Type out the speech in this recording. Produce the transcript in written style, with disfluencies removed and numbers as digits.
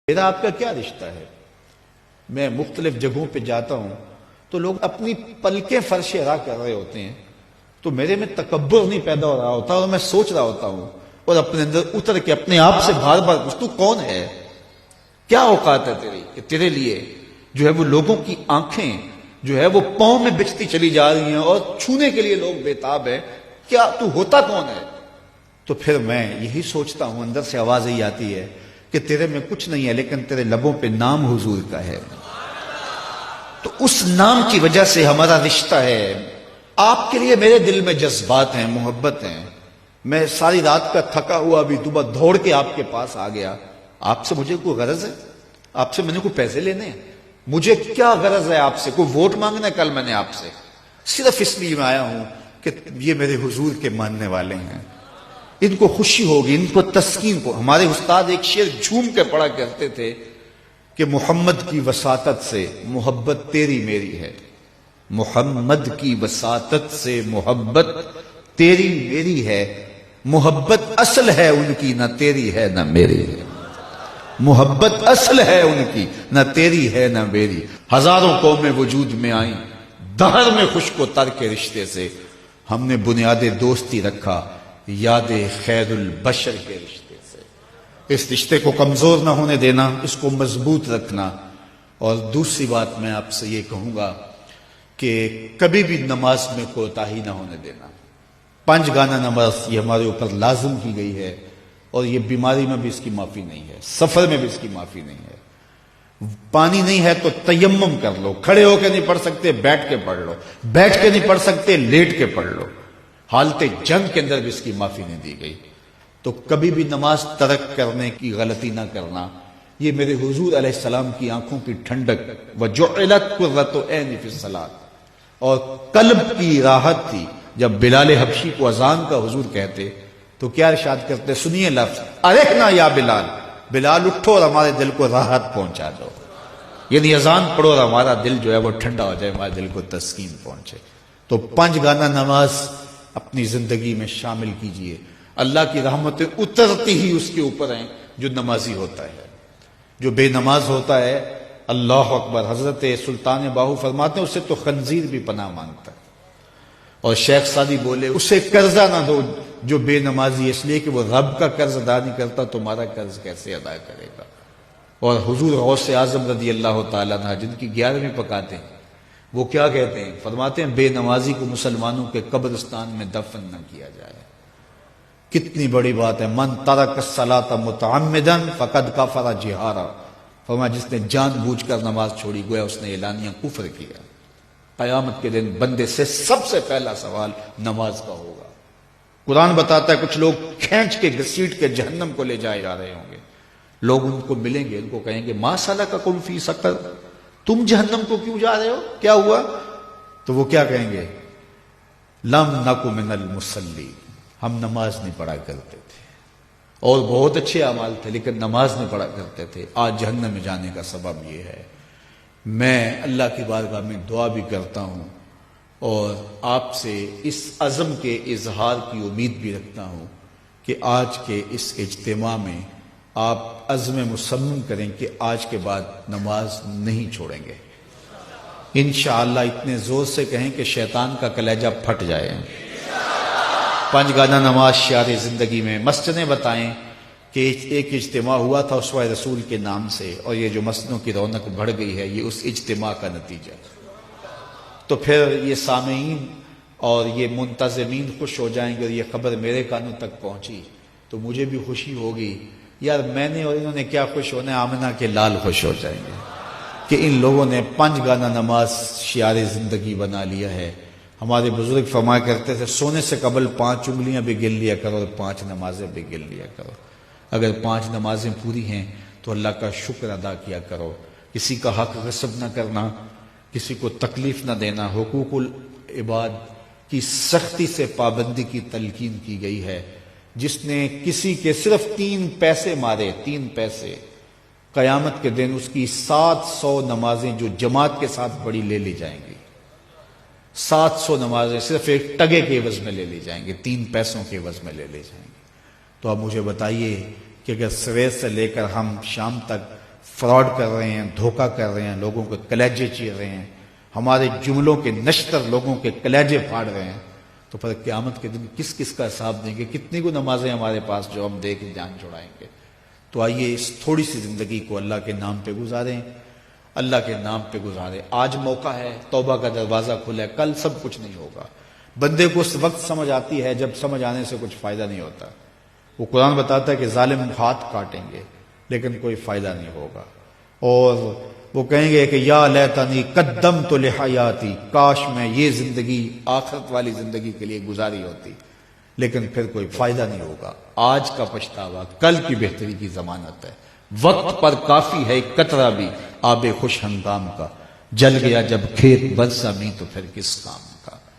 میرا آپ کا کیا رشتہ ہے؟ میں مختلف جگہوں پہ جاتا ہوں تو لوگ اپنی پلکیں فرش راہ کر رہے ہوتے ہیں تو میرے میں تکبر نہیں پیدا ہو رہا ہوتا اور میں سوچ رہا ہوتا ہوں اور اپنے اندر اتر کے اپنے آپ سے بار بار پوچھتا ہوں کون ہے؟ کیا اوقات ہے تیری کہ تیرے لیے جو ہے وہ لوگوں کی آنکھیں جو ہے وہ پاؤں میں بچتی چلی جا رہی ہیں اور چھونے کے لیے لوگ بےتاب ہیں؟ کیا تو ہوتا کون ہے؟ تو پھر میں یہی سوچتا ہوں، اندر سے آواز یہی آتی ہے کہ تیرے میں کچھ نہیں ہے لیکن تیرے لبوں پہ نام حضور کا ہے، تو اس نام کی وجہ سے ہمارا رشتہ ہے۔ آپ کے لیے میرے دل میں جذبات ہیں، محبت ہیں۔ میں ساری رات کا تھکا ہوا بھی صبح دوڑ کے آپ کے پاس آ گیا۔ آپ سے مجھے کوئی غرض ہے؟ آپ سے میں نے کوئی پیسے لینے ہیں؟ مجھے کیا غرض ہے آپ سے؟ کوئی ووٹ مانگنا ہے کل میں نے آپ سے؟ صرف اس لیے میں آیا ہوں کہ یہ میرے حضور کے ماننے والے ہیں، ان کو خوشی ہوگی، ان کو تسکین کو۔ ہمارے استاد ایک شعر جھوم کے پڑھا کرتے تھے کہ محمد کی وساطت سے محبت تیری میری ہے، محمد کی وساطت سے محبت تیری میری ہے، محبت اصل ہے ان کی نہ تیری ہے نہ میری ہے، محبت اصل ہے ان کی نہ تیری ہے نہ میری۔ ہزاروں قومیں وجود میں آئیں دہر میں خشک و تر کے رشتے سے، ہم نے بنیاد دوستی رکھا یاد خیر البشر کے رشتے سے۔ اس رشتے کو کمزور نہ ہونے دینا، اس کو مضبوط رکھنا۔ اور دوسری بات میں آپ سے یہ کہوں گا کہ کبھی بھی نماز میں کوتاہی نہ ہونے دینا۔ 5 گانا نماز یہ ہمارے اوپر لازم کی گئی ہے اور یہ بیماری میں بھی اس کی معافی نہیں ہے، سفر میں بھی اس کی معافی نہیں ہے۔ پانی نہیں ہے تو تیمم کر لو، کھڑے ہو کے نہیں پڑھ سکتے بیٹھ کے پڑھ لو، بیٹھ کے نہیں پڑھ سکتے لیٹ کے پڑھ لو۔ حالت جنگ کے اندر بھی اس کی معافی نہیں دی گئی۔ تو کبھی بھی نماز ترک کرنے کی غلطی نہ کرنا۔ یہ میرے حضور علیہ السلام کی آنکھوں کی ٹھنڈک وَجُعِلَتْ قُرَّةُ عَيْنِي فِي الصَّلَاةِ، اور قلب کی راحت تھی۔ جب بلال حبشی کو اذان کا حضور کہتے تو کیا ارشاد کرتے؟ سنیے لفظ ارحنا یا بلال، بلال اٹھو اور ہمارے دل کو راحت پہنچا دو، یعنی اذان پڑھو اور ہمارا دل جو ہے وہ ٹھنڈا ہو جائے، ہمارے دل کو تسکین پہنچے۔ تو 5 گانا نماز اپنی زندگی میں شامل کیجئے۔ اللہ کی رحمتیں اترتی ہی اس کے اوپر ہیں جو نمازی ہوتا ہے۔ جو بے نماز ہوتا ہے، اللہ اکبر، حضرت سلطان باہو فرماتے ہیں اسے تو خنزیر بھی پناہ مانگتا ہے۔ اور شیخ سعدی بولے اسے قرضہ نہ دو جو بے نمازی ہے، اس لیے کہ وہ رب کا قرض ادا نہیں کرتا، تمہارا قرض کیسے ادا کرے گا۔ اور حضور غوث اعظم رضی اللہ تعالیٰ عنہ جن کی 11ویں پکاتے ہیں، وہ کیا کہتے ہیں؟ فرماتے ہیں بے نمازی کو مسلمانوں کے قبرستان میں دفن نہ کیا جائے۔ کتنی بڑی بات ہے، من ترک الصلاۃ متعمدا فقد کفر جہارا، فرمایا جس نے جان بوجھ کر نماز چھوڑی گویا اس نے اعلانیہ کفر کیا۔ قیامت کے دن بندے سے سب سے پہلا سوال نماز کا ہوگا۔ قرآن بتاتا ہے کچھ لوگ کھینچ کے گھسیٹ کے جہنم کو لے جائے جا رہے ہوں گے۔ لوگ ان کو ملیں گے، ان کو کہیں گے ما سلککم فی سقر، تم جہنم کو کیوں جا رہے ہو، کیا ہوا؟ تو وہ کیا کہیں گے؟ لم نک من المصلین، ہم نماز نہیں پڑھا کرتے تھے، اور بہت اچھے اعمال تھے لیکن نماز نہیں پڑھا کرتے تھے، آج جہنم میں جانے کا سبب یہ ہے۔ میں اللہ کی بارگاہ میں دعا بھی کرتا ہوں اور آپ سے اس عزم کے اظہار کی امید بھی رکھتا ہوں کہ آج کے اس اجتماع میں آپ عزم مصمم کریں کہ آج کے بعد نماز نہیں چھوڑیں گے انشاءاللہ۔ اتنے زور سے کہیں کہ شیطان کا کلیجہ پھٹ جائے۔ 5 گانا نماز شعار زندگی میں۔ مسجدیں بتائیں کہ ایک اجتماع ہوا تھا اسوہ رسول کے نام سے، اور یہ جو مسجدوں کی رونق بڑھ گئی ہے یہ اس اجتماع کا نتیجہ۔ تو پھر یہ سامعین اور یہ منتظمین خوش ہو جائیں گے اور یہ خبر میرے کانوں تک پہنچی تو مجھے بھی خوشی ہوگی، یار میں نے اور انہوں نے کیا خوش ہونا ہے، آمنہ کے لال خوش ہو جائیں گے کہ ان لوگوں نے 5 گانا نماز شعار زندگی بنا لیا ہے۔ ہمارے بزرگ فرمایا کرتے تھے سونے سے قبل 5 انگلیاں بھی گن لیا کرو اور 5 نمازیں بھی گن لیا کرو۔ اگر 5 نمازیں پوری ہیں تو اللہ کا شکر ادا کیا کرو۔ کسی کا حق غصب نہ کرنا، کسی کو تکلیف نہ دینا، حقوق العباد کی سختی سے پابندی کی تلقین کی گئی ہے۔ جس نے کسی کے صرف 3 پیسے مارے، 3 پیسے، قیامت کے دن اس کی 700 نمازیں جو جماعت کے ساتھ پڑھی لے لی جائیں گی۔ 700 نمازیں صرف ایک ٹگے کے عوض میں لے لی جائیں گی، 3 پیسوں کے عوض میں لے لی جائیں گی۔ تو اب مجھے بتائیے کہ اگر سویر سے لے کر ہم شام تک فراڈ کر رہے ہیں، دھوکہ کر رہے ہیں، لوگوں کے کلیجے چیر رہے ہیں، ہمارے جملوں کے نشتر لوگوں کے کلیجے پھاڑ رہے ہیں، تو پھر قیامت کے دن کس کس کا حساب دیں گے؟ کتنی کو نمازیں ہمارے پاس جو ہم دے کے جان چھڑائیں گے؟ تو آئیے اس تھوڑی سی زندگی کو اللہ کے نام پہ گزاریں، اللہ کے نام پہ گزاریں۔ آج موقع ہے، توبہ کا دروازہ کھلا ہے، کل سب کچھ نہیں ہوگا۔ بندے کو اس وقت سمجھ آتی ہے جب سمجھ آنے سے کچھ فائدہ نہیں ہوتا۔ وہ قرآن بتاتا ہے کہ ظالم ہاتھ کاٹیں گے لیکن کوئی فائدہ نہیں ہوگا، اور وہ کہیں گے کہ یا لیتنی قدمت لحیاتی، کاش میں یہ زندگی آخرت والی زندگی کے لیے گزاری ہوتی، لیکن پھر کوئی فائدہ نہیں ہوگا۔ آج کا پچھتاوا کل کی بہتری کی ضمانت ہے۔ وقت پر کافی ہے ایک قطرہ بھی آب خوش ہنگام کا، جل گیا جب کھیت برسا میں تو پھر کس کام۔